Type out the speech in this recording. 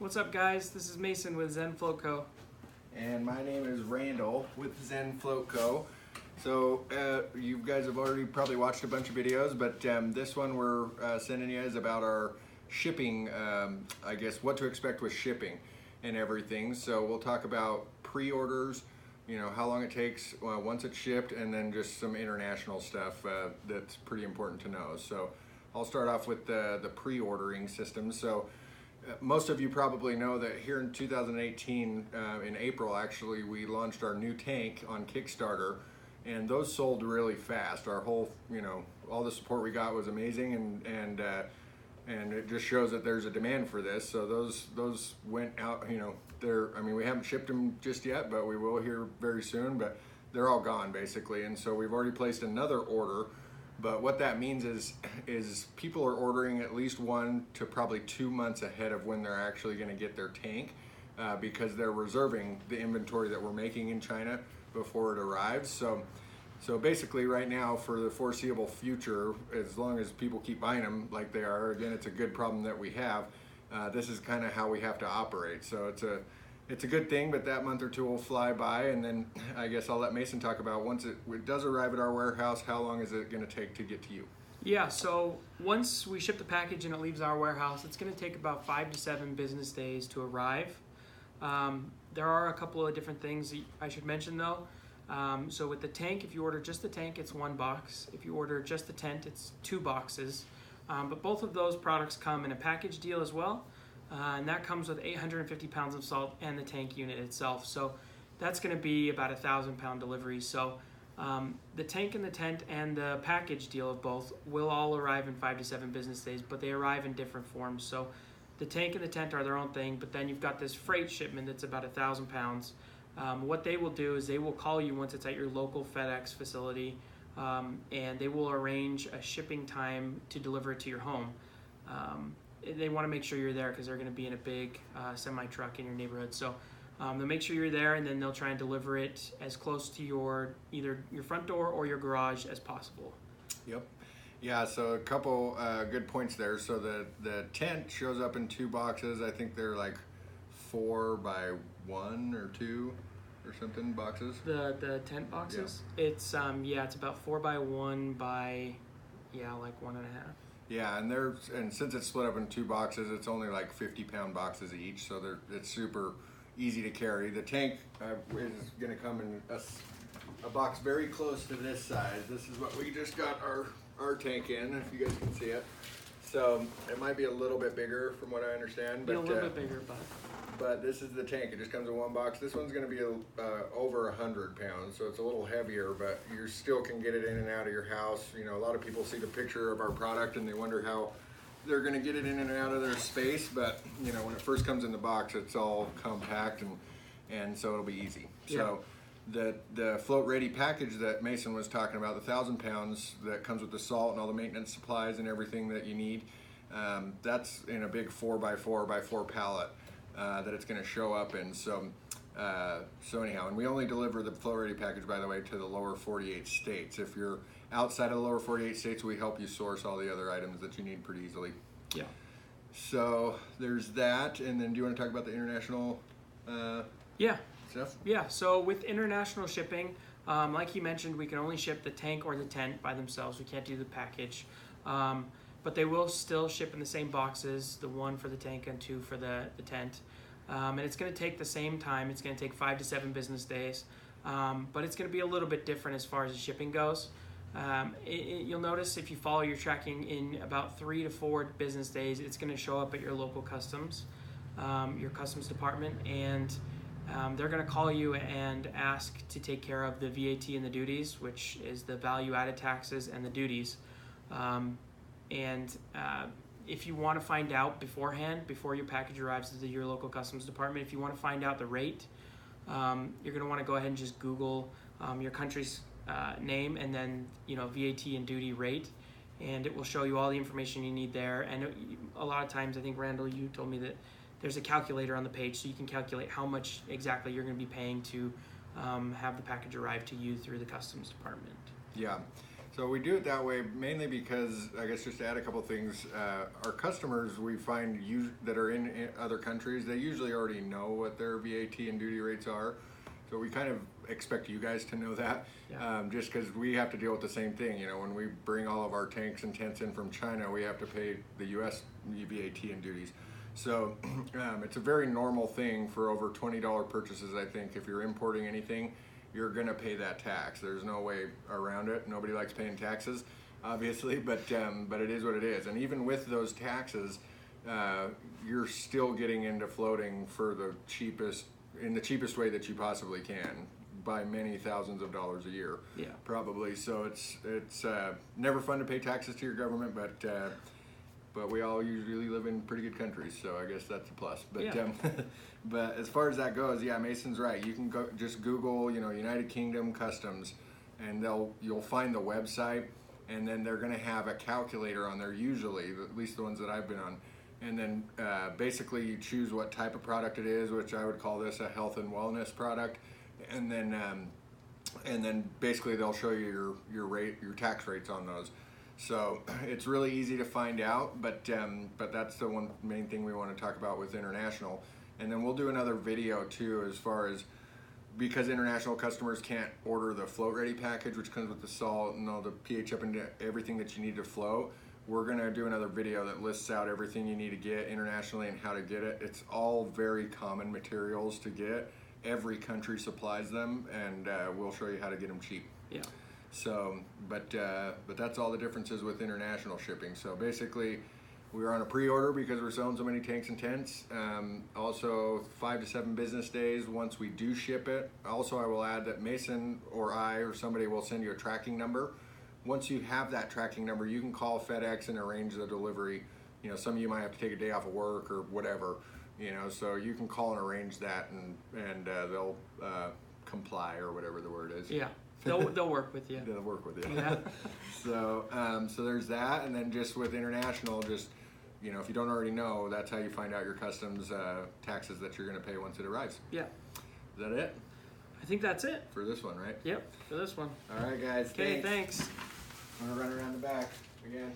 What's up, guys? This is Mason with Zen Float Co. And my name is Randall with Zen Float Co. So you guys have already probably watched a bunch of videos, but this one we're sending you is about our shipping, I guess what to expect with shipping and everything. So we'll talk about pre-orders, you know, how long it takes once it's shipped, and then just some international stuff that's pretty important to know. So I'll start off with the pre-ordering system. So most of you probably know that here in 2018, in April actually, we launched our new tank on Kickstarter, and those sold really fast. Our whole, you know, all the support we got was amazing, and it just shows that there's a demand for this. So those went out, you know, I mean, we haven't shipped them just yet, but we will here very soon, but they're all gone basically. And so we've already placed another order. But what that means is people are ordering at least 1 to probably 2 months ahead of when they're actually going to get their tank, because they're reserving the inventory that we're making in China before it arrives. So basically right now, for the foreseeable future, as long as people keep buying them like they are, again, it's a good problem that we have. This is kind of how we have to operate. So it's a good thing, but that month or two will fly by, and then I guess I'll let Mason talk about once it does arrive at our warehouse, how long is it going to take to get to you? Yeah, so once we ship the package and it leaves our warehouse, it's going to take about 5 to 7 business days to arrive. There are a couple of different things I should mention though. So with the tank, if you order just the tank, it's 1 box. If you order just the tent, it's 2 boxes. But both of those products come in a package deal as well. And that comes with 850 pounds of salt and the tank unit itself. So that's going to be about 1,000-pound delivery. So the tank and the tent and the package deal of both will all arrive in 5 to 7 business days, but they arrive in different forms. So the tank and the tent are their own thing, but then you've got this freight shipment that's about 1,000 pounds. What they will do is they will call you once it's at your local FedEx facility, and they will arrange a shipping time to deliver it to your home. They want to make sure you're there because they're going to be in a big semi-truck in your neighborhood. So they'll make sure you're there, and then they'll try and deliver it as close to either your front door or your garage as possible. Yep. Yeah, so a couple good points there. So the tent shows up in 2 boxes. I think they're like 4 by 1 or 2 or something boxes. The tent boxes? Yeah. It's about 4 by 1 by like 1.5. Yeah, and since it's split up in 2 boxes, it's only like 50-pound boxes each, so it's super easy to carry. The tank is going to come in a box very close to this size. This is what we just got our tank in, if you guys can see it. So it might be a little bit bigger from what I understand. But a little bit bigger, but this is the tank. It just comes in 1 box. This one's going to be over 100 pounds, so it's a little heavier, but you still can get it in and out of your house. You know, a lot of people see the picture of our product and they wonder how they're going to get it in and out of their space, but you know, when it first comes in the box, it's all compact, and so it'll be easy. Yeah. So the float ready package that Mason was talking about, the 1,000 pounds that comes with the salt and all the maintenance supplies and everything that you need, that's in a big 4 by 4 by 4 pallet that it's going to show up in. So anyhow, and we only deliver the float ready package, by the way, to the lower 48 states. If you're outside of the lower 48 states, we help you source all the other items that you need pretty easily. Yeah. So there's that, and then do you want to talk about the international stuff? Yeah, so with international shipping, like you mentioned, we can only ship the tank or the tent by themselves. We can't do the package. But they will still ship in the same boxes, the 1 for the tank and 2 for the tent. And it's going to take the same time. It's going to take 5 to 7 business days. But it's going to be a little bit different as far as the shipping goes. You'll notice if you follow your tracking, in about 3 to 4 business days, it's going to show up at your local customs, your customs department, and they're going to call you and ask to take care of the VAT and the duties, which is the value-added taxes and the duties. If you want to find out beforehand, before your package arrives to your local customs department, if you want to find out the rate, you're going to want to go ahead and just Google your country's name and then VAT and duty rate, and it will show you all the information you need there. And a lot of times, I think Randall, you told me that there's a calculator on the page, so you can calculate how much exactly you're going to be paying to have the package arrive to you through the customs department. Yeah. So we do it that way mainly because, I guess just to add a couple things, our customers we find that are in other countries, they usually already know what their VAT and duty rates are. So we kind of expect you guys to know that, just because we have to deal with the same thing. You know, when we bring all of our tanks and tents in from China, we have to pay the US VAT and duties. So it's a very normal thing for over $20 purchases, I think. If you're importing anything, you're gonna pay that tax. There's no way around it. Nobody likes paying taxes, obviously, but it is what it is. And even with those taxes, you're still getting into floating for in the cheapest way that you possibly can, by many thousands of dollars a year. Yeah. Probably. So it's never fun to pay taxes to your government, but we all usually live in pretty good countries, so I guess that's a plus. But yeah. But as far as that goes, yeah, Mason's right. You can just Google, United Kingdom Customs, and you'll find the website, and then they're going to have a calculator on there. Usually, at least the ones that I've been on, and then basically you choose what type of product it is, which I would call this a health and wellness product, and then basically they'll show you your tax rates on those. So it's really easy to find out, but that's the one main thing we want to talk about with international. And then we'll do another video too, as far as, because international customers can't order the float ready package, which comes with the salt and all the pH up and everything that you need to float. We're gonna do another video that lists out everything you need to get internationally and how to get it. It's all very common materials to get. Every country supplies them, and we'll show you how to get them cheap. Yeah. So, but that's all the differences with international shipping. So basically, we were on a pre-order because we're selling so many tanks and tents. Also, 5 to 7 business days once we do ship it. Also, I will add that Mason or I or somebody will send you a tracking number. Once you have that tracking number, you can call FedEx and arrange the delivery. Some of you might have to take a day off of work or whatever. So you can call and arrange that, and they'll comply, or whatever the word is. Yeah. They'll work with you. They'll work with you. Yeah. So there's that, and then just with international, just if you don't already know, that's how you find out your customs taxes that you're going to pay once it arrives. Yeah. Is that it? I think that's it. For this one, right? Yep, for this one. All right, guys. Okay, thanks. I'm going to run around the back again.